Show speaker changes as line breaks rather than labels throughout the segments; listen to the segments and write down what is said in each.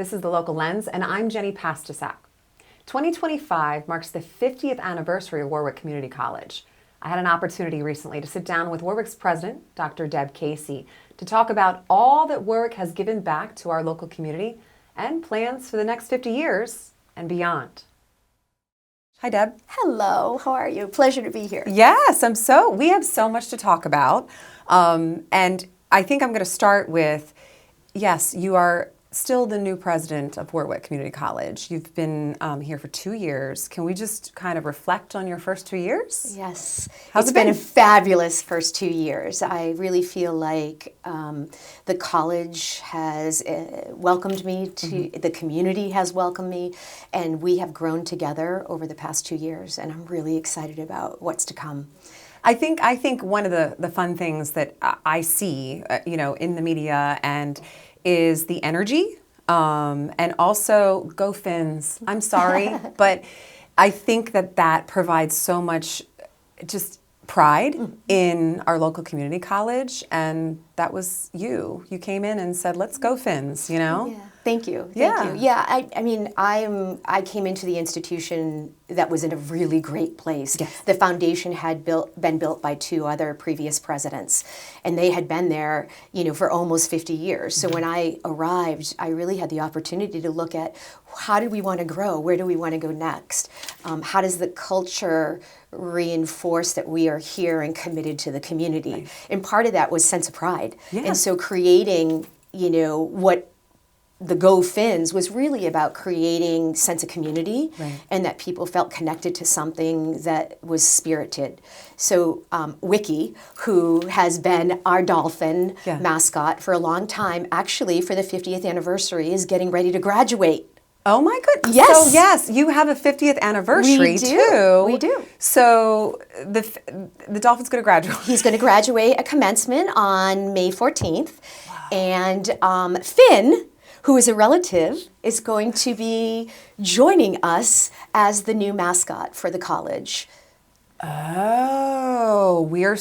This is The Local Lens, and I'm Jenny Pastusak. 2025 marks the 50th anniversary of Wor-Wic Community College. I had an opportunity recently to sit down with Wor-Wic's president, Dr. Deb Casey, to talk about all that Wor-Wic has given back to our local community and plans for the next 50 years and beyond. Hi, Deb.
Hello, how are you? Pleasure to be here.
Yes, we have so much to talk about. And I think I'm going to start with, yes, you are still the new president of Wor-Wic Community College. You've been here for 2 years. Can we just kind of reflect on your first 2 years?
Yes.
How's
It's
it been?
been a fabulous first 2 years. I really feel like the college has welcomed me, the community has welcomed me, and we have grown together over the past 2 years, and I'm really excited about what's to come.
I think one of the fun things that I see, in the media and is the energy, and also go FINS. I'm sorry, but I think that provides so much just pride in our local community college, and that was you. You came in and said, "Let's go FINS,"
Yeah. Thank you. Thank you. Yeah, I came into the institution that was in a really great place.
Yes.
The foundation had been built by 2 other previous presidents, and they had been there, for almost 50 years. So when I arrived, I really had the opportunity to look at how do we want to grow? Where do we want to go next? How does the culture reinforce that we are here and committed to the community?
Right.
And part of that was sense of pride.
Yeah.
And so creating, what the Go FINS was really about creating sense of community,
Right.
and that people felt connected to something that was spirited. So Wiki, who has been our dolphin
Yeah.
mascot for a long time, actually for the 50th anniversary is getting ready to graduate.
Oh my goodness!
Yes.
So yes, you have a 50th anniversary
We do.
too.
We do.
So the Dolphin's going to graduate.
He's going to graduate at commencement on May 14th. Wow. And Finn, who is a relative, is going to be joining us as the new mascot for the college.
Oh, we're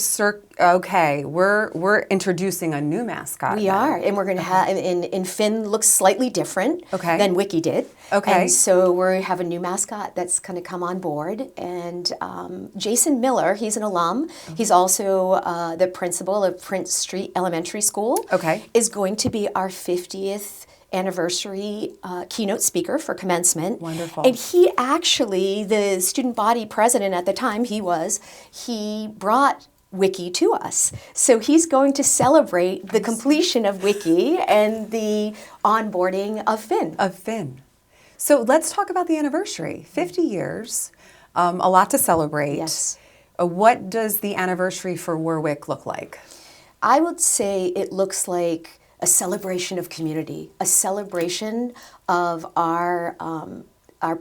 introducing a new mascot.
We
then.
are, and we're going to have, and Finn looks slightly different
Okay.
than Wiki did.
Okay.
And so we have a new mascot that's going to come on board. And Jason Miller, he's an alum. He's also the principal of Prince Street Elementary School.
Okay.
Is going to be our 50th anniversary keynote speaker for commencement.
Wonderful.
And he actually, the student body president at the time, he brought Wiki to us. So he's going to celebrate the completion of Wiki and the onboarding of Finn.
Of Finn. So let's talk about the anniversary. 50 years, a lot to celebrate.
Yes.
What does the anniversary for Wor-Wic look like?
I would say it looks like a celebration of community, a celebration of our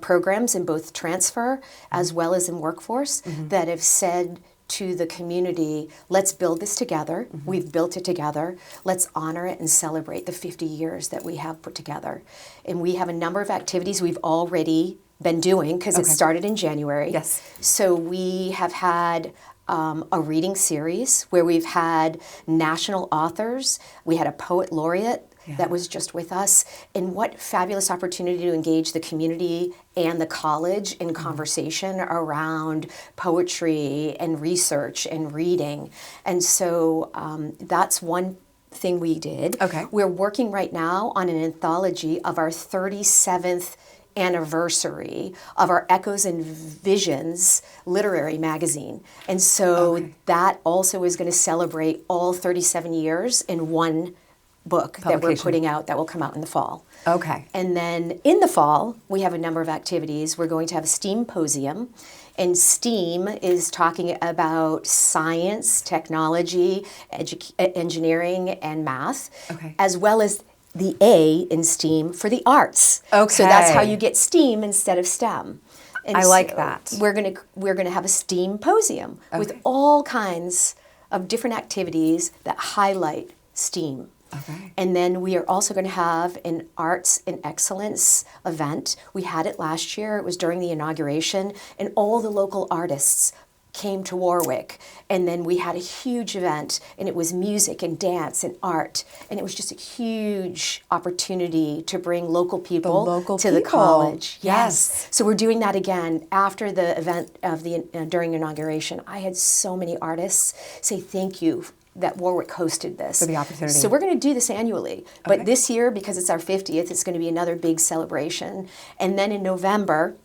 programs in both transfer as well as in workforce that have said to the community, let's build this together. We've built it together. Let's honor it and celebrate the 50 years that we have put together. And we have a number of activities we've already been doing because it started in January.
Yes.
So we have had a reading series where we've had national authors. We had a poet laureate that was just with us. And what fabulous opportunity to engage the community and the college in conversation around poetry and research and reading. And so that's one thing we did.
Okay.
We're working right now on an anthology of our 37th anniversary of our Echoes and Visions literary magazine. And so that also is going to celebrate all 37 years in one book that we're
Publication.
putting out that will come out in the fall.
Okay.
And then in the fall, we have a number of activities. We're going to have a STEAM-posium. And STEAM is talking about science, technology, engineering, and math, as well as the A in STEAM for the arts.
Okay.
So that's how you get STEAM instead of STEM. And
I like
so
that.
We're gonna have a STEAM-posium with all kinds of different activities that highlight STEAM.
Okay.
And then we are also going to have an Arts and Excellence event. We had it last year. It was during the inauguration, and all the local artists came to Wor-Wic, and then we had a huge event, and it was music and dance and art, and it was just a huge opportunity to bring local people to the college.
Yes.
So we're doing that again after the event of the during inauguration. I had so many artists say thank you that Wor-Wic hosted this.
For the opportunity.
So we're going to do this annually. But this year, because it's our 50th, it's going to be another big celebration. And then in November,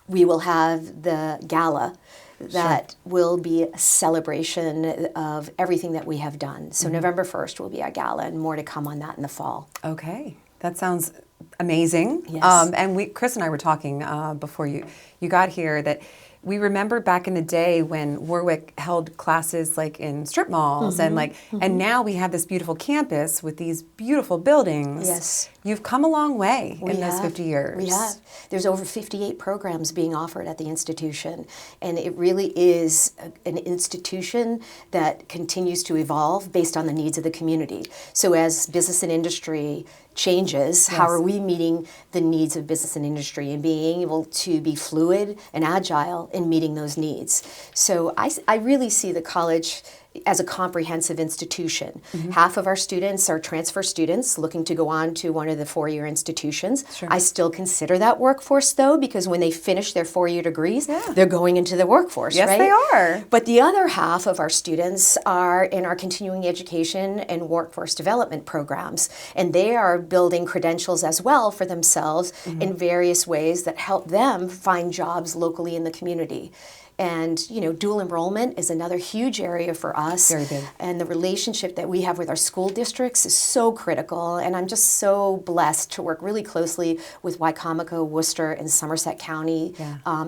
we will have the gala that will be a celebration of everything that we have done. So November 1st will be our gala, and more to come on that in the fall.
Okay, that sounds amazing.
Yes.
And Chris and I were talking before you got here that we remember back in the day when Wor-Wic held classes like in strip malls and and now we have this beautiful campus with these beautiful buildings.
Yes.
You've come a long way in those 50 years.
We have. There's over 58 programs being offered at the institution, and it really is an institution that continues to evolve based on the needs of the community. So as business and industry changes, how are we meeting the needs of business and industry and being able to be fluid and agile in meeting those needs? So I really see the college as a comprehensive institution. Half of our students are transfer students looking to go on to one of the four-year institutions. I still consider that workforce, though, because when they finish their four-year degrees, they're going into the workforce, right?
Yes, they are.
But the other half of our students are in our continuing education and workforce development programs, and they are building credentials as well for themselves in various ways that help them find jobs locally in the community. And, dual enrollment is another huge area for us.
Very big.
And the relationship that we have with our school districts is so critical. And I'm just so blessed to work really closely with Wycomico, Worcester, and Somerset County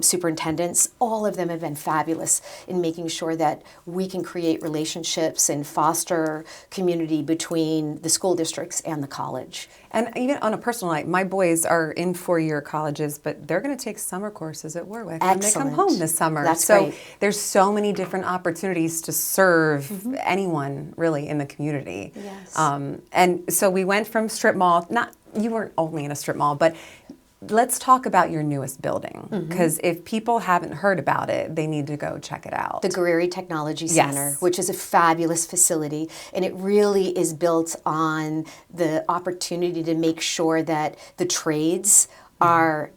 superintendents. All of them have been fabulous in making sure that we can create relationships and foster community between the school districts and the college.
And even on a personal note, my boys are in four-year colleges, but they're going to take summer courses at Wor-Wic when they come home this summer.
That's
so
great.
There's so many different opportunities to serve anyone really in the community.
Yes.
And so we went from strip mall. You weren't only in a strip mall, but let's talk about your newest building, because if people haven't heard about it, they need to go check it out.
The Guerreri Technology Center, which is a fabulous facility, and it really is built on the opportunity to make sure that the trades are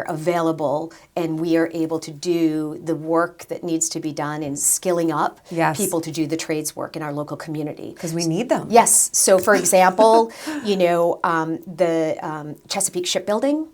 available and we are able to do the work that needs to be done in skilling up people to do the trades work in our local community.
Because we need them.
Yes. So, for example, the Chesapeake Shipbuilding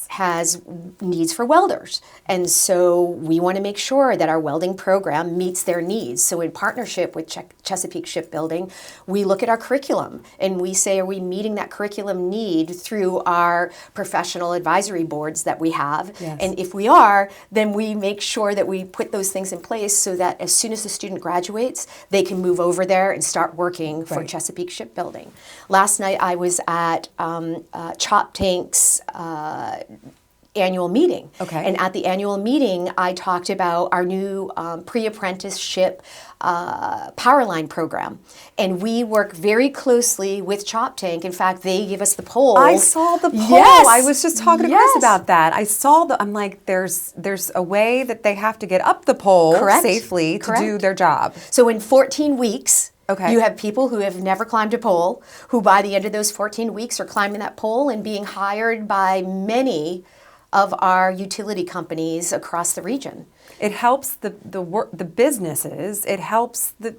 has needs for welders. And so we want to make sure that our welding program meets their needs. So in partnership with Chesapeake Shipbuilding, we look at our curriculum and we say, are we meeting that curriculum need through our professional advisory boards that we have? And if we are, then we make sure that we put those things in place so that as soon as the student graduates, they can move over there and start working for Chesapeake Shipbuilding. Last night I was at Chop Tank's annual meeting. And at the annual meeting, I talked about our new pre-apprenticeship power line program. And we work very closely with Chop Tank. In fact, they give us the poles.
I saw the poll.
Yes.
I was just talking to Chris about that. I saw I'm like, there's a way that they have to get up the pole safely to do their job.
So in 14 weeks, you have people who have never climbed a pole, who by the end of those 14 weeks are climbing that pole and being hired by many of our utility companies across the region.
It helps the businesses. It helps the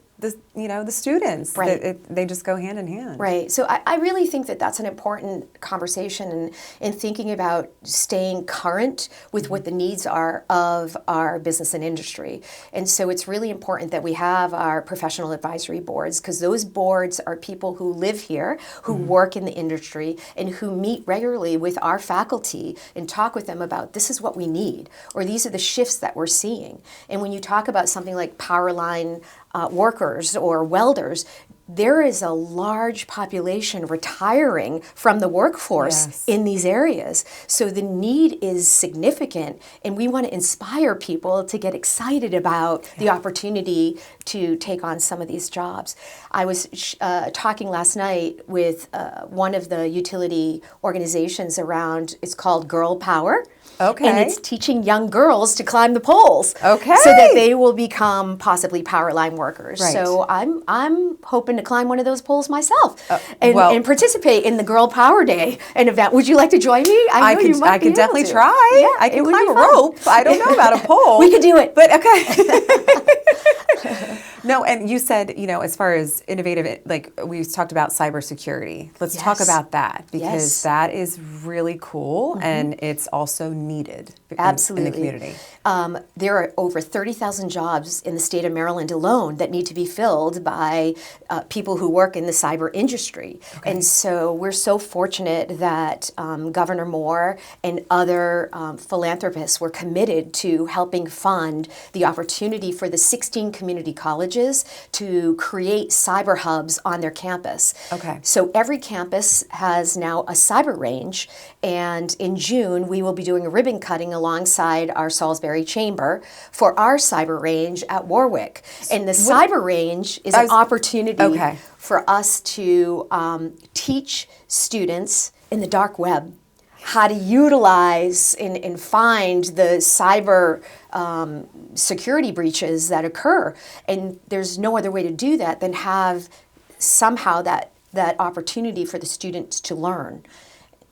students. They just go hand in hand.
Right. So I really think that that's an important conversation in thinking about staying current with what the needs are of our business and industry. And so it's really important that we have our professional advisory boards, because those boards are people who live here, who work in the industry, and who meet regularly with our faculty and talk with them about this is what we need, or these are the shifts that we're seeing. And when you talk about something like power line workers or welders, there is a large population retiring from the workforce
Yes.
in these areas. So the need is significant, and we want to inspire people to get excited about the opportunity to take on some of these jobs. I was talking last night with one of the utility organizations around, it's called Girl Power.
Okay.
And it's teaching young girls to climb the poles.
Okay.
So that they will become possibly power line workers.
Right.
So I'm hoping to climb one of those poles myself
well-
and participate in the Girl Power Day, an event. Would you like to join me?
I
know you might be
could
able
definitely
to.
try.
Yeah,
I
it
can
would be
climb a
fun.
rope. I don't know about a pole.
We could do it.
But okay. No, and you said, as far as innovative, like we talked about cybersecurity. Let's talk
Yes.
about that, because
Yes.
that is really cool, and it's also needed
Absolutely.
in the community.
There are over 30,000 jobs in the state of Maryland alone that need to be filled by people who work in the cyber industry. And so we're so fortunate that Governor Moore and other philanthropists were committed to helping fund the opportunity for the 16 community colleges to create cyber hubs on their campus.
Okay.
So every campus has now a cyber range, and in June we will be doing a ribbon cutting alongside our Salisbury Chamber for our cyber range at Wor-Wic. And the cyber range is an opportunity
Okay.
for us to teach students in the dark web how to utilize and find the cyber security breaches that occur. And there's no other way to do that than have somehow that opportunity for the students to learn.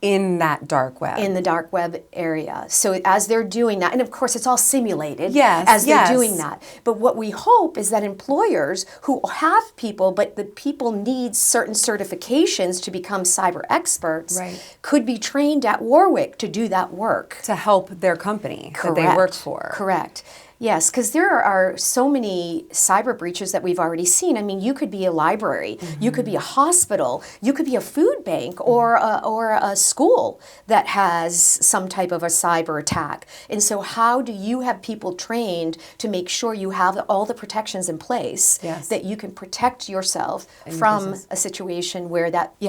In that dark web.
In the dark web area. So as they're doing that, and of course it's all simulated
Yes,
as they're
yes.
doing that. But what we hope is that employers who have people, but the people need certain certifications to become cyber experts,
Right.
could be trained at Wor-Wic to do that work.
to help their company that they work for.
Correct. Yes, because there are so many cyber breaches that we've already seen. I mean, you could be a library, you could be a hospital, you could be a food bank or a school that has some type of a cyber attack. And so how do you have people trained to make sure you have all the protections in place
Yes.
that you can protect yourself
And your
from
business.
a situation where that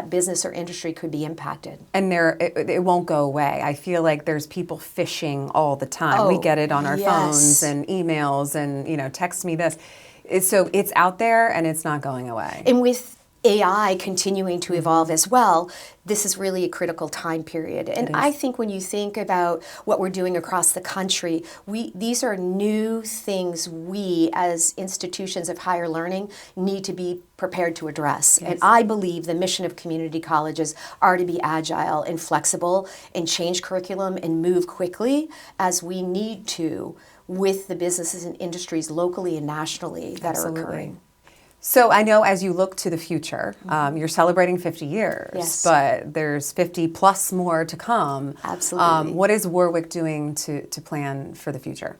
business or industry could be impacted?
And it won't go away. I feel like there's people phishing all the time. We
Oh,
get it on our
yes.
phones and emails and, text me this. So it's out there and it's not going away.
And with AI continuing to evolve as well, this is really a critical time period. And I think when you think about what we're doing across the country, these are new things we as institutions of higher learning need to be prepared to address.
Yes.
And I believe the mission of community colleges are to be agile and flexible and change curriculum and move quickly as we need to with the businesses and industries locally and nationally that
Absolutely.
are occurring.
So I know as you look to the future, you're celebrating 50 years,
Yes.
but there's 50 plus more to come.
Absolutely.
What is Wor-Wic doing to plan for the future?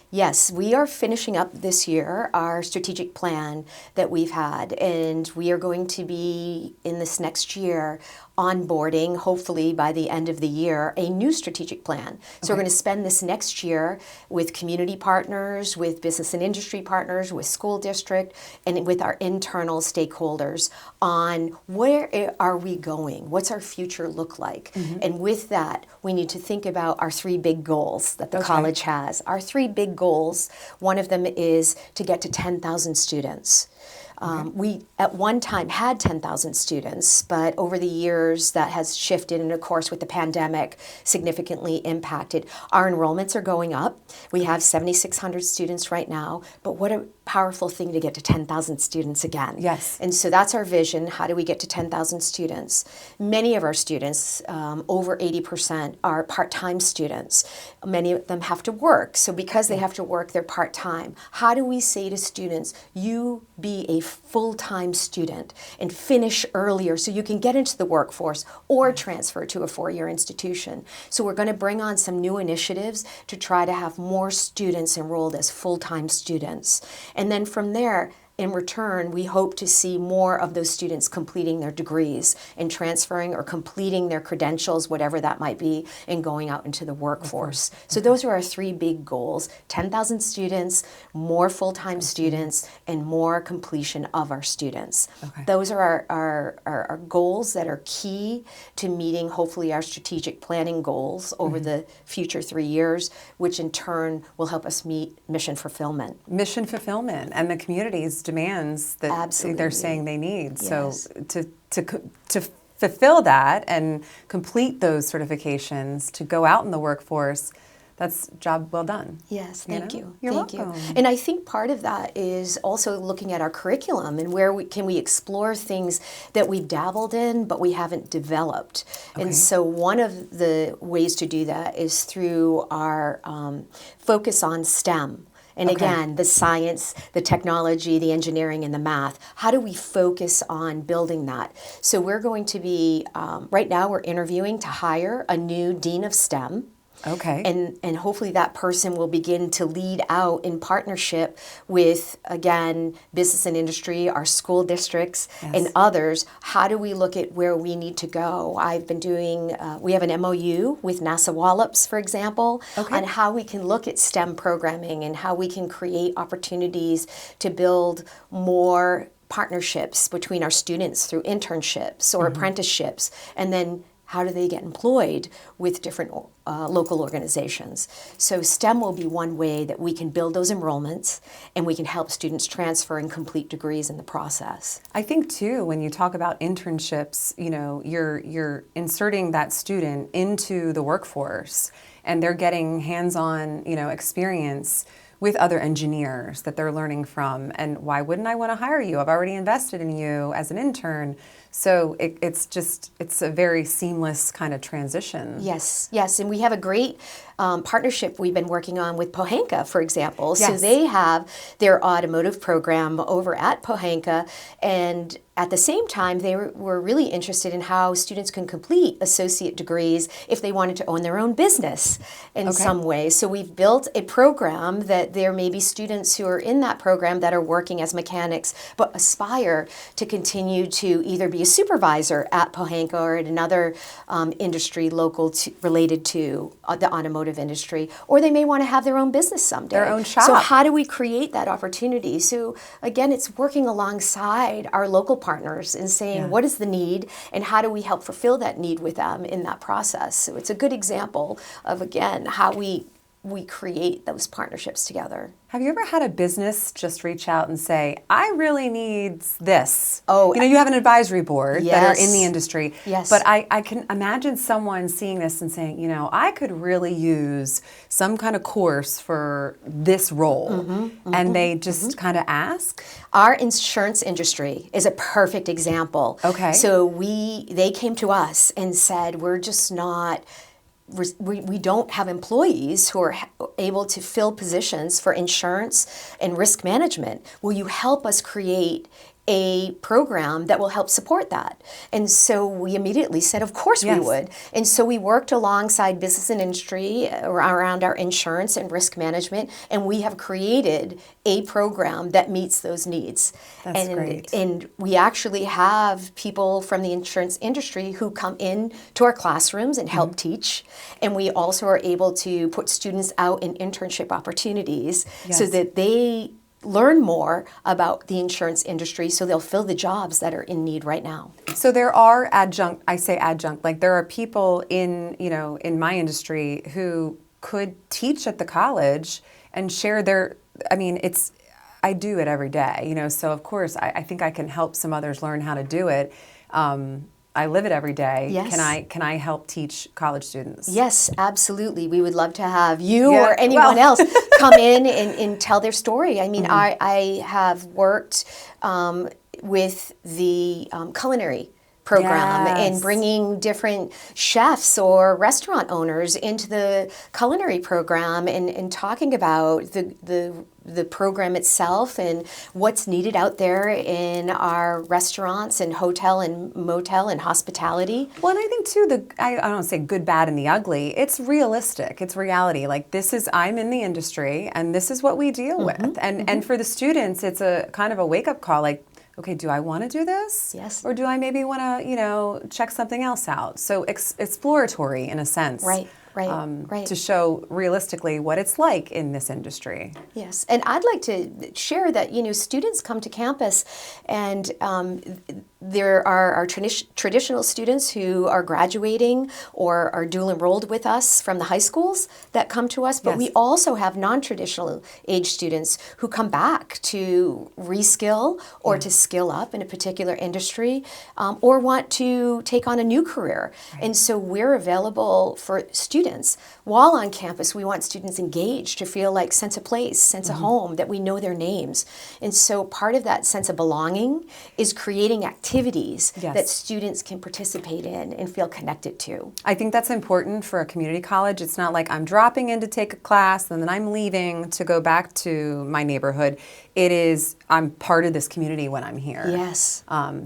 Yes, we are finishing up this year our strategic plan that we've had, and we are going to be in this next year onboarding, hopefully by the end of the year, a new strategic plan. So we're going to spend this next year with community partners, with business and industry partners, with school district, and with our internal stakeholders on where are we going? What's our future look like? And with that, we need to think about our three big goals that the college has. Our three big goals, one of them is to get to 10,000 students. We at one time had 10,000 students, but over the years that has shifted, and of course with the pandemic significantly impacted. Our enrollments are going up. We have 7,600 students right now, but what a powerful thing to get to 10,000 students again.
Yes.
And so that's our vision. How do we get to 10,000 students? Many of our students, over 80%, are part-time students. Many of them have to work. So because they have to work, they're part-time. How do we say to students, you be a full-time student and finish earlier so you can get into the workforce or transfer to a four-year institution? So we're going to bring on some new initiatives to try to have more students enrolled as full-time students. And then from there, in return, we hope to see more of those students completing their degrees and transferring or completing their credentials, whatever that might be, and going out into the workforce. So those are our three big goals: 10,000 students, more full-time students, and more completion of our students.
Okay.
Those are our goals that are key to meeting, hopefully, our strategic planning goals over the future 3 years, which in turn will help us meet mission fulfillment.
Mission fulfillment and the community's demands that
Absolutely.
they're saying they need.
Yes.
So to fulfill that and complete those certifications, to go out in the workforce, that's job well done.
Yes, thank you.
You're
Thank
welcome.
you. And I think part of that is also looking at our curriculum and where we explore things that we've dabbled in but we haven't developed.
Okay.
And so one of the ways to do that is through our focus on STEM. And again, the science, the technology, the engineering, and the math. How do we focus on building that? So we're going to be, right now we're interviewing to hire a new dean of STEM.
Okay.
And hopefully that person will begin to lead out in partnership with, again, business and industry, our school districts, and others. How do we look at where we need to go? I've been doing, we have an MOU with NASA Wallops, for example, on how we can look at STEM programming and how we can create opportunities to build more partnerships between our students through internships or apprenticeships, and then how do they get employed with different local organizations? So STEM will be one way that we can build those enrollments and we can help students transfer and complete degrees in the process.
I think too, when you talk about internships, you know, you're inserting that student into the workforce and they're getting hands-on, you know, experience with other engineers that they're learning from. And why wouldn't I want to hire you? I've already invested in you as an intern. So it's a very seamless kind of transition.
Yes, yes. And we have a great partnership we've been working on with Pohanka, for example.
Yes.
So they have their automotive program over at Pohanka, and at the same time, they were really interested in how students can complete associate degrees if they wanted to own their own business in some way. So we've built a program that there may be students who are in that program that are working as mechanics, but aspire to continue to either be a supervisor at Pohanka or at another industry local related to the automotive industry, or they may want to have their own business someday.
Their own shop.
So how do we create that opportunity? So again, it's working alongside our local partners and saying, what is the need and how do we help fulfill that need with them in that process? So it's a good example of, again, how we create those partnerships together.
Have you ever had a business just reach out and say, I really need this?
Oh,
you know, you have an advisory board that are in the
yes.
industry.
Yes.
But I can imagine someone seeing this and saying, you know, I could really use some kind of course for this role. And they just kind of ask?
Our insurance industry is a perfect example.
Okay.
So they came to us and said, we're just not, we don't have employees who are able to fill positions for insurance and risk management. Will you help us create a program that will help support that? And so we immediately said, of course we would. And so we worked alongside business and industry around our insurance and risk management, and we have created a program that meets those needs.
That's great.
And we actually have people from the insurance industry who come in to our classrooms and help teach. And we also are able to put students out in internship opportunities so that they learn more about the insurance industry so they'll fill the jobs that are in need right now.
So there are like there are people in my industry who could teach at the college and share I do it every day, you know, so of course I think I can help some others learn how to do it. I live it every day.
Yes.
Can I help teach college students?
Yes, absolutely. We would love to have you or anyone else come in and tell their story. I mean, I have worked with the culinary program and
Yes.
bringing different chefs or restaurant owners into the culinary program and talking about the program itself and what's needed out there in our restaurants and hotel and motel and hospitality.
Well, and I think too, I don't say good, bad, and the ugly. It's realistic. It's reality. Like I'm in the industry, and this is what we deal with. And for the students, it's a kind of a wake up call. Like, okay, do I want to do this?
Yes.
Or do I maybe want to, check something else out? So exploratory in a sense.
Right. Right.
To show realistically what it's like in this industry.
Yes, and I'd like to share that students come to campus, and there are our traditional students who are graduating or are dual enrolled with us from the high schools that come to us, but
Yes.
we also have non-traditional age students who come back to reskill or to skill up in a particular industry, or want to take on a new career. And so we're available for students. While on campus, we want students engaged to feel like sense of place, sense of home, that we know their names. And so part of that sense of belonging is creating activities
Yes.
that students can participate in and feel connected to.
I think that's important for a community college. It's not like I'm dropping in to take a class and then I'm leaving to go back to my neighborhood. It is, I'm part of this community when I'm here.
Yes.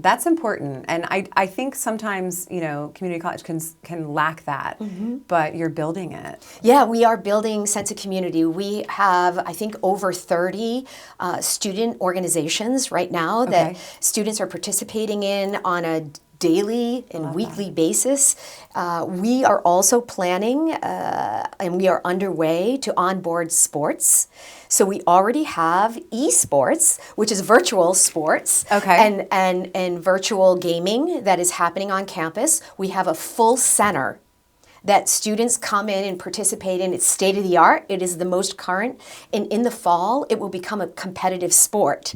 That's important. And I think sometimes, community college can lack that, but you're building it.
Yeah, we are building sense of community. We have, I think, over 30 student organizations right now that
Okay.
students are participating in on a daily and weekly basis. We are also planning and we are underway to onboard sports. So we already have esports, which is virtual sports,
Okay.
and virtual gaming that is happening on campus. We have a full center that students come in and participate in. It's state of the art. It is the most current. And in the fall, it will become a competitive sport.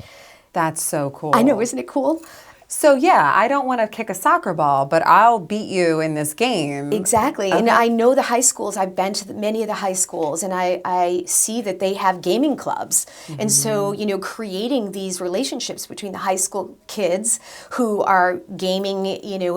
That's so cool.
I know, isn't it cool?
So yeah, I don't want to kick a soccer ball, but I'll beat you in this game.
Exactly. And I know the high schools. I've been to many of the high schools, and I see that they have gaming clubs. And so, creating these relationships between the high school kids who are gaming,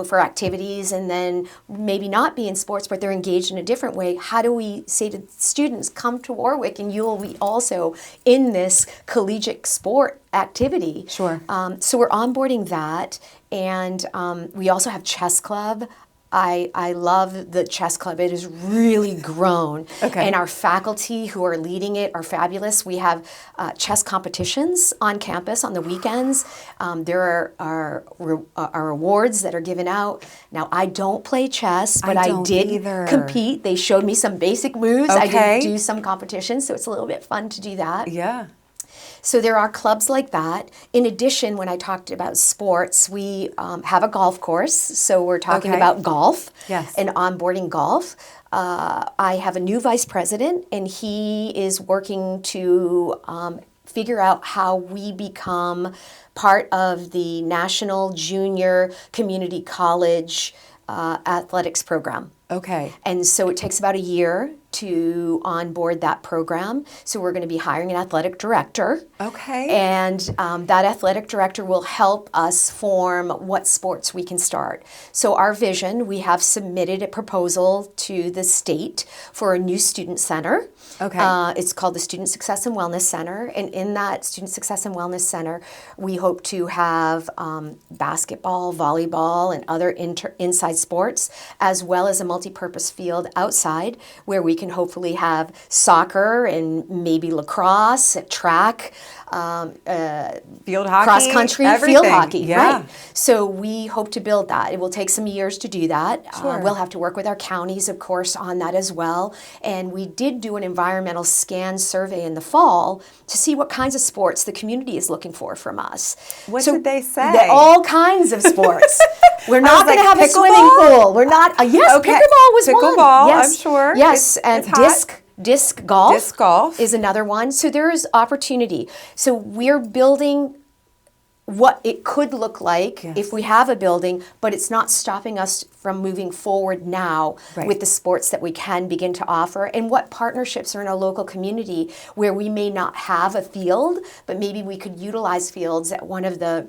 for activities and then maybe not be in sports, but they're engaged in a different way. How do we say to students, come to Wor-Wic and you will be also in this collegiate sport activity?
Sure.
So we're onboarding that. And we also have chess club. I love the chess club. It has really grown.
Okay.
And our faculty who are leading it are fabulous. We have chess competitions on campus on the weekends. There are awards that are given out. Now, I don't play chess, but I
don't
did
either.
compete. They showed me some basic moves. I
Okay.
did do some competitions, so it's a little bit fun to do that.
Yeah.
So there are clubs like that. In addition, when I talked about sports, we have a golf course. So we're talking
Okay.
about golf
Yes.
and onboarding golf. I have a new vice president, and he is working to figure out how we become part of the National Junior Community College athletics program.
Okay.
And so it takes about a year to onboard that program. So we're going to be hiring an athletic director.
Okay.
And that athletic director will help us form what sports we can start. So our vision, we have submitted a proposal to the state for a new student center.
Okay.
It's called the Student Success and Wellness Center. And in that Student Success and Wellness Center, we hope to have basketball, volleyball, and other inside sports, as well as a multi-purpose field outside where we can hopefully have soccer and maybe lacrosse, track,
Field hockey,
cross country,
everything.
field hockey.
Yeah.
Right. So we hope to build that. It will take some years to do that.
Sure.
We'll have to work with our counties, of course, on that as well. And we did do an environmental scan survey in the fall to see what kinds of sports the community is looking for from us.
What did they say?
All kinds of sports. We're not
was
going to
like,
have a swimming
pickleball?
pool. We're not. Yes,
Okay.
pickleball was one.
Pickleball,
Yes.
I'm sure.
Yes, and
it's hot.
disc golf.
Disc golf.
Is another one. So there is opportunity. So we're building what it could look like
Yes.
if we have a building, but it's not stopping us from moving forward now
Right.
with the sports that we can begin to offer, and what partnerships are in our local community where we may not have a field, but maybe we could utilize fields at one of the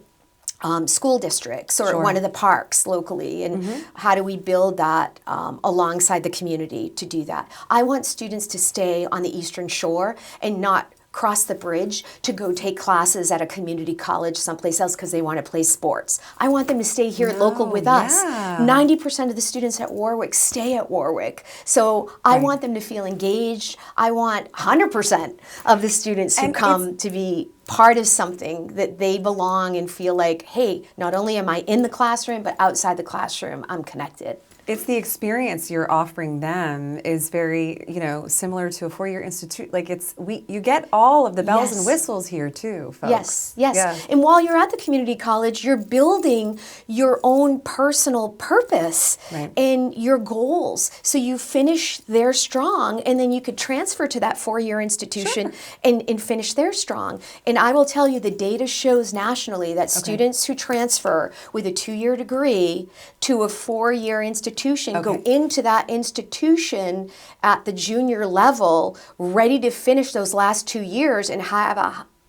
school districts or
Sure.
one of the parks locally, and how do we build that alongside the community to do that. I want students to stay on the Eastern Shore and not cross the bridge to go take classes at a community college someplace else because they want to play sports. I want them to stay here local with us.
yeah.
90% of the students at Wor-Wic stay at Wor-Wic. So I
Right.
want them to feel engaged. I want 100% of the students who
And
come to be part of something that they belong and feel like, hey, not only am I in the classroom, but outside the classroom, I'm connected.
It's the experience you're offering them is very, similar to a four-year institute. Like you get all of the bells
Yes.
and whistles here too, folks.
Yes, yes.
Yeah.
And while you're at the community college, you're building your own personal purpose
Right.
and your goals. So you finish there strong, and then you could transfer to that four-year institution and finish there strong. And I will tell you, the data shows nationally that students who transfer with a two-year degree to a four-year institution go
Okay.
into that institution at the junior level ready to finish those last 2 years and have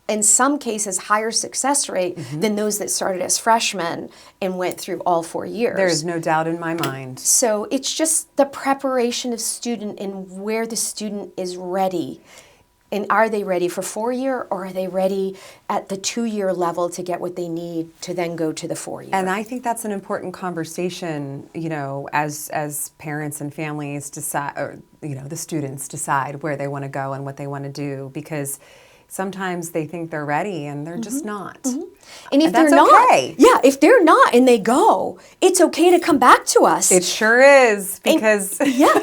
in some cases, higher success rate than those that started as freshmen and went through all 4 years.
There is no doubt in my mind.
So it's just the preparation of student and where the student is ready. And are they ready for 4-year, or are they ready at the 2-year level to get what they need to then go to the 4-year?
And I think that's an important conversation, as parents and families decide, or, the students decide where they want to go and what they want to do, because sometimes they think they're ready and they're just not.
And if
that's
they're not,
okay.
if they're not and they go, it's okay to come back to us.
It sure is, because
yeah.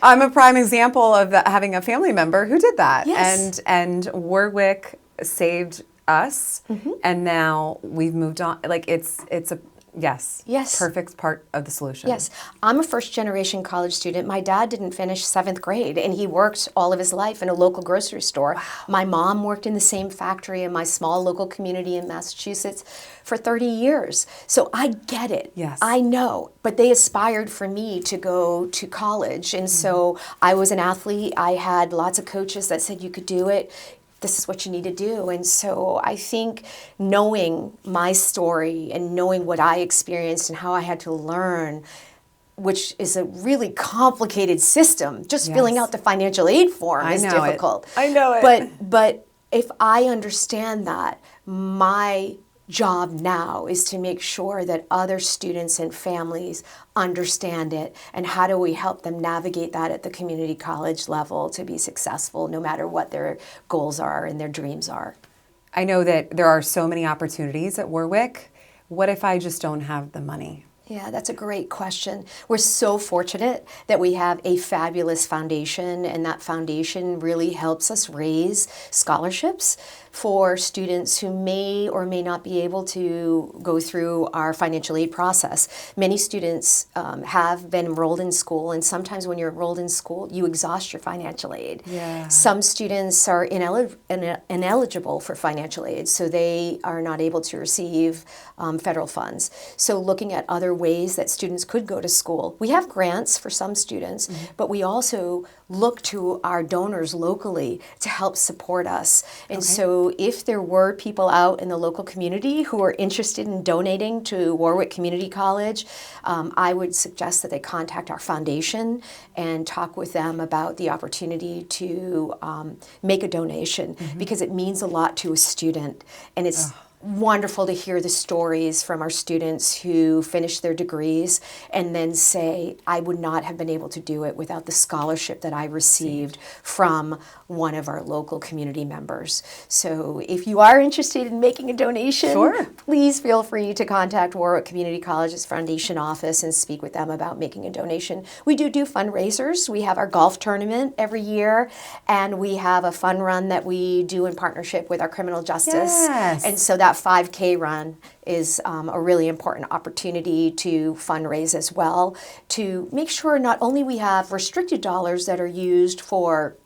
I'm a prime example of having a family member who did that.
Yes.
And Wor-Wic saved us, and now we've moved on. Like it's a yes, perfect part of the solution.
Yes. I'm a first-generation college student. My dad didn't finish 7th grade, and he worked all of his life in a local grocery store. Wow. My mom worked in the same factory in my small local community in Massachusetts for 30 years. So I get it.
Yes.
I know. But they aspired for me to go to college. And so I was an athlete. I had lots of coaches that said you could do it. This is what you need to do. And so I think knowing my story and knowing what I experienced and how I had to learn, which is a really complicated system, just filling out the financial aid form is difficult.
I know it.
But if I understand that, my job now is to make sure that other students and families understand it, and how do we help them navigate that at the community college level to be successful no matter what their goals are and their dreams are.
I know that there are so many opportunities at Wor-Wic. What if I just don't have the money?
Yeah, that's a great question. We're so fortunate that we have a fabulous foundation, and that foundation really helps us raise scholarships for students who may or may not be able to go through our financial aid process. Many students have been enrolled in school, and sometimes when you're enrolled in school, you exhaust your financial aid.
Yeah.
Some students are ineligible for financial aid, so they are not able to receive federal funds. So looking at other ways that students could go to school. We have grants for some students, but we also look to our donors locally to help support us. And so if there were people out in the local community who are interested in donating to Wor-Wic Community College, I would suggest that they contact our foundation and talk with them about the opportunity to make a donation, because it means a lot to a student. And it's wonderful to hear the stories from our students who finish their degrees and then say, I would not have been able to do it without the scholarship that I received from one of our local community members. So if you are interested in making a donation, please feel free to contact Wor-Wic Community College's foundation office and speak with them about making a donation. We do fundraisers. We have our golf tournament every year, and we have a fun run that we do in partnership with our criminal justice. And so that 5K run is a really important opportunity to fundraise as well, to make sure not only we have restricted dollars that are used for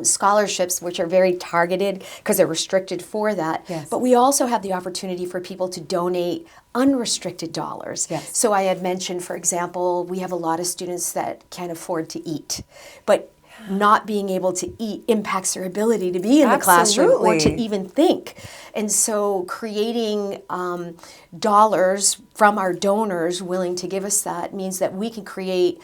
scholarships, which are very targeted because they're restricted for that, but we also have the opportunity for people to donate unrestricted dollars. So I had mentioned, for example, we have a lot of students that can't afford to eat, but not being able to eat impacts their ability to be in the classroom or to
Absolutely.
even think. And so creating dollars from our donors willing to give us that means that we can create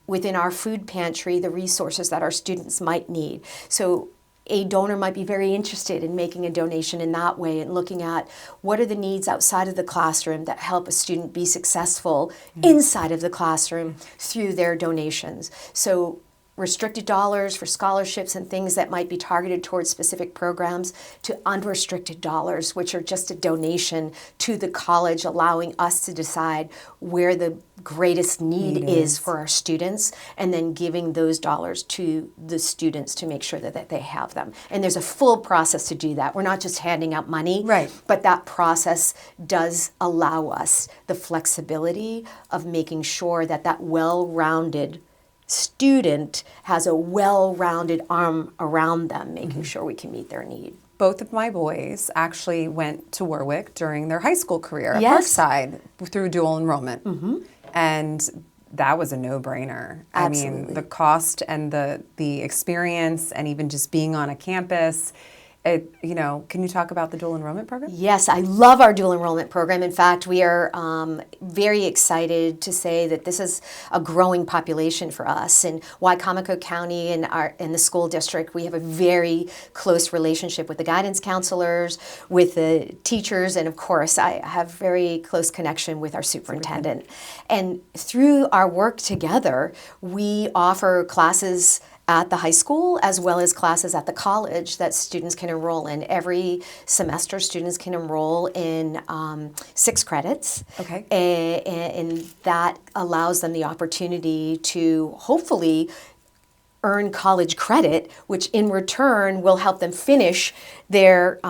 within our food pantry the resources that our students might need. So a donor might be very interested in making a donation in that way and looking at what are the needs outside of the classroom that help a student be successful inside of the classroom through their donations. So restricted dollars for scholarships and things that might be targeted towards specific programs to unrestricted dollars, which are just a donation to the college, allowing us to decide where the greatest need is for our students, and then giving those dollars to the students to make sure that they have them. And there's a full process to do that. We're not just handing out money,
Right.
but that process does allow us the flexibility of making sure that that well-rounded student has a well-rounded arm around them, making sure we can meet their need.
Both of my boys actually went to Wor-Wic during their high school career at
Yes.
Parkside through dual enrollment. And that was a no-brainer. I mean,
Absolutely.
the cost and the experience and even just being on a campus, can you talk about the dual enrollment program?
Yes, I love our dual enrollment program. In fact, we are very excited to say that this is a growing population for us. In Wicomico County and in the school district, we have a very close relationship with the guidance counselors, with the teachers, and of course, I have very close connection with our superintendent. And through our work together, we offer classes at the high school as well as classes at the college that students can enroll in. Every semester, students can enroll in 6 credits.
Okay.
And that allows them the opportunity to hopefully earn college credit, which in return will help them finish their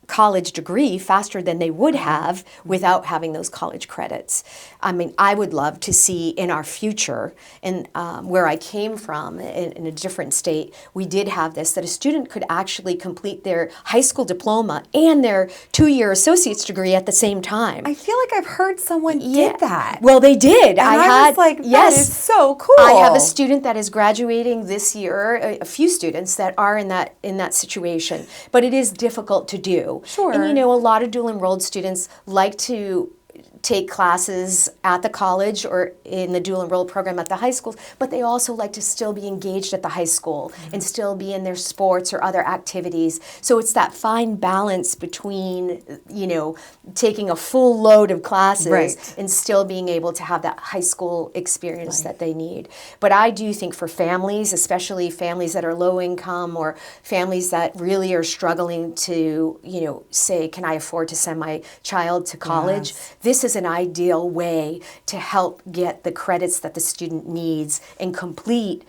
college degree faster than they would have without having those college credits. I mean, I would love to see in our future, and where I came from in a different state, we did have this, that a student could actually complete their high school diploma and their 2-year associate's degree at the same time.
I feel like I've heard someone did that.
Well, they did.
And I was like, that is so cool.
I have a student that is graduating this year, a few students that are in that situation, but it is difficult to do.
Sure.
And a lot of dual enrolled students like to take classes at the college or in the dual enrolled program at the high school, but they also like to still be engaged at the high school and still be in their sports or other activities. So it's that fine balance between, taking a full load of classes
Right.
and still being able to have that high school experience that they need. But I do think for families, especially families that are low income or families that really are struggling to, say, can I afford to send my child to college?
Yes.
This is an ideal way to help get the credits that the student needs and complete,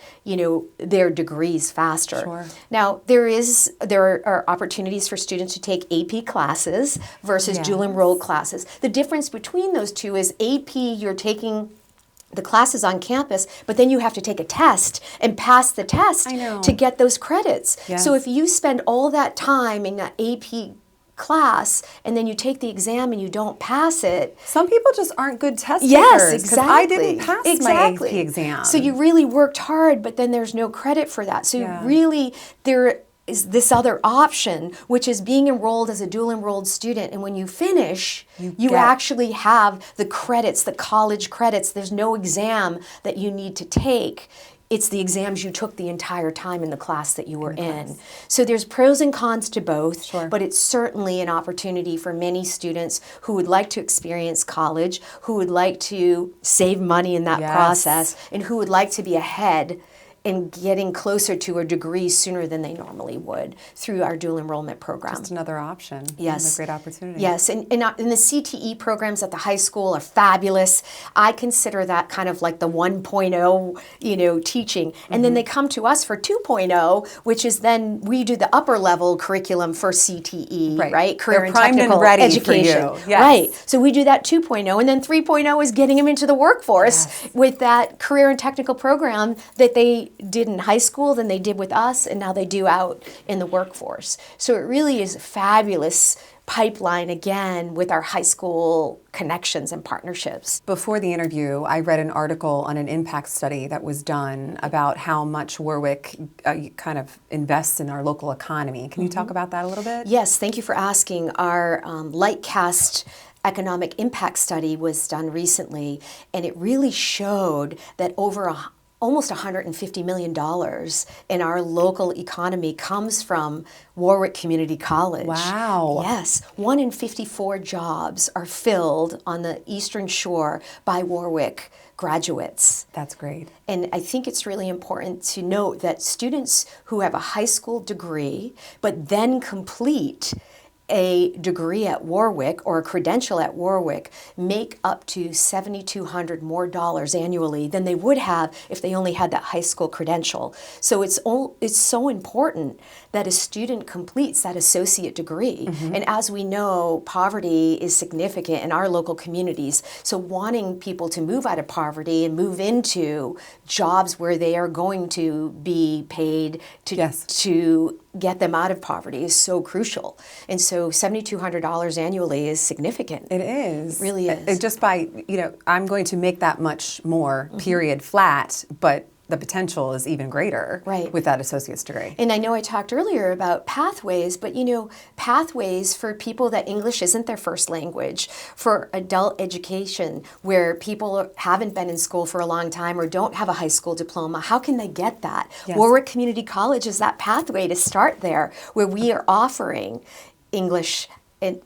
their degrees faster.
Sure.
Now, there are opportunities for students to take AP classes versus
Yes.
dual enrolled classes. The difference between those two is AP, you're taking the classes on campus, but then you have to take a test and pass the test
I know.
to get those credits.
Yes.
So if you spend all that time in that AP class and then you take the exam and you don't pass it.
Some people just aren't good test
Yes,
takers, 'cause
exactly.
I didn't pass my AP exam.
So you really worked hard, but then there's no credit for that. So
Yeah.
really there is this other option, which is being enrolled as a dual enrolled student. And when you finish, you
get-
actually have the credits, the college credits. There's no exam that you need to take. It's the exams you took the entire time in the class that you were in. So there's pros and cons to both,
Sure.
but it's certainly an opportunity for many students who would like to experience college, who would like to save money in that
Yes.
process, and who would like to be ahead in getting closer to a degree sooner than they normally would through our dual enrollment program.
Just another option.
Yes.
Another great opportunity.
Yes, and the CTE programs at the high school are fabulous. I consider that kind of like the 1.0, teaching. And then they come to us for 2.0, which is then we do the upper level curriculum for CTE,
Right.
right? Career
They're
and
primed and
technical
ready for
education.
you. Yes.
Right. So we do that 2.0, and then 3.0 is getting them into the workforce
Yes.
with that career and technical program that they did in high school than they did with us, and now they do out in the workforce. So it really is a fabulous pipeline, again, with our high school connections and partnerships.
Before the interview, I read an article on an impact study that was done about how much Wor-Wic kind of invests in our local economy. Can you talk about that a little bit?
Yes, thank you for asking. Our Lightcast economic impact study was done recently, and it really showed that almost $150 million in our local economy comes from Wor-Wic Community College.
Wow.
Yes. 1 in 54 jobs are filled on the Eastern Shore by Wor-Wic graduates.
That's great.
And I think it's really important to note that students who have a high school degree but then complete a degree at Wor-Wic or a credential at Wor-Wic make up to $7,200 more annually than they would have if they only had that high school credential. So it's so important that a student completes that associate degree. And as we know, poverty is significant in our local communities. So wanting people to move out of poverty and move into jobs where they are going to be paid to get them out of poverty is so crucial. And so $7,200 annually is significant.
It is.
It really is.
Just by, I'm going to make that much more, period, flat, but the potential is even greater with that associate's degree.
And I know I talked earlier about pathways, but pathways for people that English isn't their first language, for adult education where people haven't been in school for a long time or don't have a high school diploma, how can they get that?
Yes.
Wor-Wic Community College is that pathway to start there, where we are offering English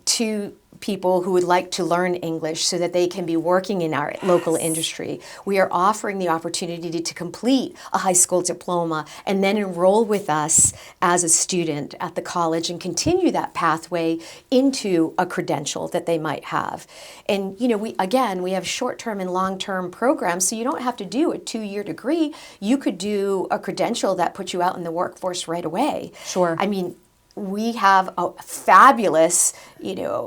to people who would like to learn English so that they can be working in our local industry. We are offering the opportunity to complete a high school diploma and then enroll with us as a student at the college and continue that pathway into a credential that they might have. And we have short-term and long-term programs, so you don't have to do a 2-year degree. You could do a credential that puts you out in the workforce right away.
Sure.
I mean, we have a fabulous,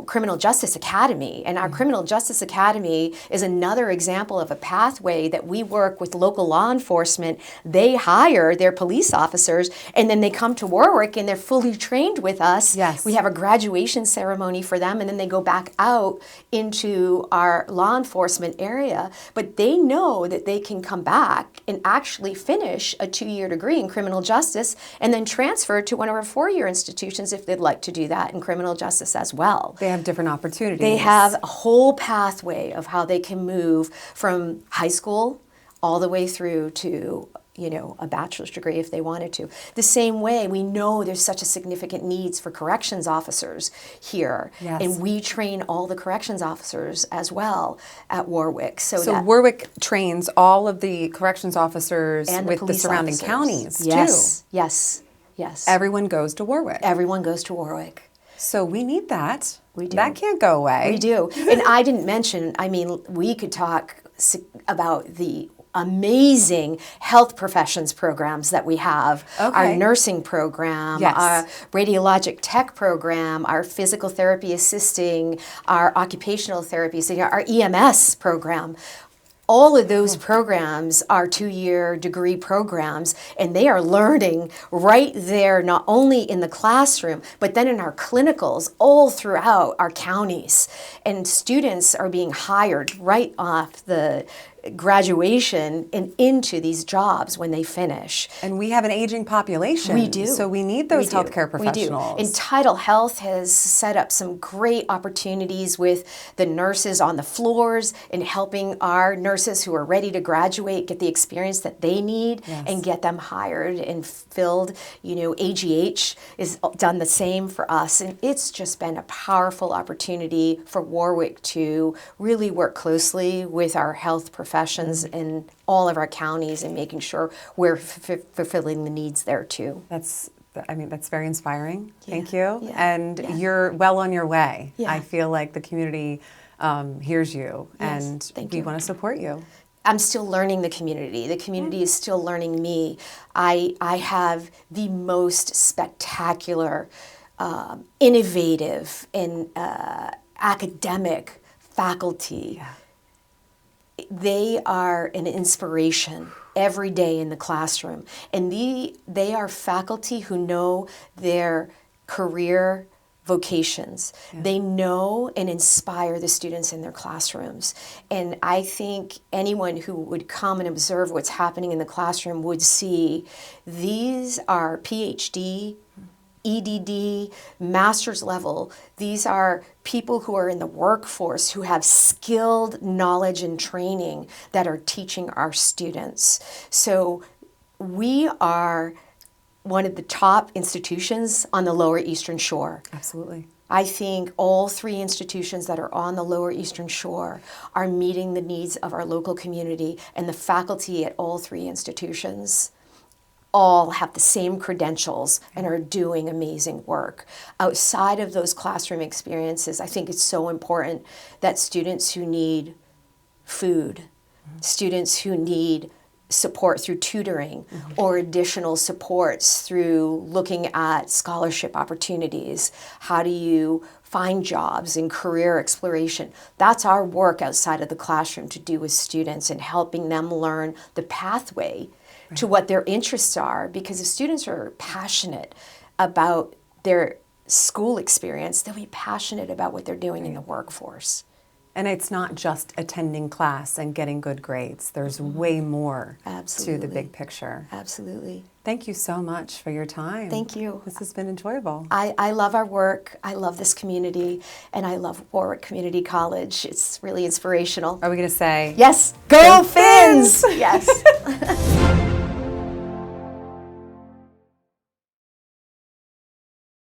criminal justice academy, and our criminal justice academy is another example of a pathway that we work with local law enforcement. They hire their police officers, and then they come to Wor-Wic and they're fully trained with us.
Yes.
We have a graduation ceremony for them, and then they go back out into our law enforcement area. But they know that they can come back and actually finish a 2-year degree in criminal justice and then transfer to one of our 4-year institutions if they'd like to do that in criminal justice as well.
They have different opportunities.
They have a whole pathway of how they can move from high school all the way through to a bachelor's degree if they wanted to. The same way, we know there's such a significant needs for corrections officers here.
Yes.
And we train all the corrections officers as well at Wor-Wic.
So Wor-Wic trains all of the corrections officers
and
with the surrounding counties,
yes,
too.
Yes, yes.
Everyone goes to Wor-Wic.
Everyone goes to Wor-Wic.
So we need that.
We do.
That can't go away.
We do. And I didn't mention, we could talk about the amazing health professions programs that we have.
Okay.
Our nursing program,
Yes.
our radiologic tech program, our physical therapy assisting, our occupational therapy, our EMS program. All of those programs are 2-year degree programs, and they are learning right there, not only in the classroom, but then in our clinicals all throughout our counties. And students are being hired right off the graduation and into these jobs when they finish.
And we have an aging population.
We do.
So we need those healthcare
We do.
professionals.
And Tidal Health has set up some great opportunities with the nurses on the floors and helping our nurses who are ready to graduate get the experience that they need and get them hired and filled. AGH is done the same for us. And it's just been a powerful opportunity for Wor-Wic to really work closely with our health professionals in all of our counties and making sure we're fulfilling the needs there too.
That's very inspiring. Thank you.
Yeah.
And you're well on your way.
Yeah.
I feel like the community hears you, and
thank
we
you.
want to support you.
I'm still learning the community. The community is still learning me. I have the most spectacular, innovative, and academic faculty they are an inspiration every day in the classroom. And they are faculty who know their career vocations. Yeah. They know and inspire the students in their classrooms. And I think anyone who would come and observe what's happening in the classroom would see these are PhD, EDD, master's level. These are people who are in the workforce who have skilled knowledge and training that are teaching our students. So we are one of the top institutions on the Lower Eastern Shore.
Absolutely.
I think all 3 institutions that are on the Lower Eastern Shore are meeting the needs of our local community, and the faculty at all 3 institutions all have the same credentials and are doing amazing work. Outside of those classroom experiences, I think it's so important that students who need food, students who need support through tutoring or additional supports through looking at scholarship opportunities. How do you find jobs and career exploration? That's our work outside of the classroom to do with students and helping them learn the pathway to what their interests are, because if students are passionate about their school experience, they'll be passionate about what they're doing in the workforce.
And it's not just attending class and getting good grades. There's way more to the big picture.
Absolutely.
Thank you so much for your time.
Thank you.
This has been enjoyable.
I love our work. I love this community. And I love Wor-Wic Community College. It's really inspirational.
Are we going to say?
Yes.
Go FINS!
Yes.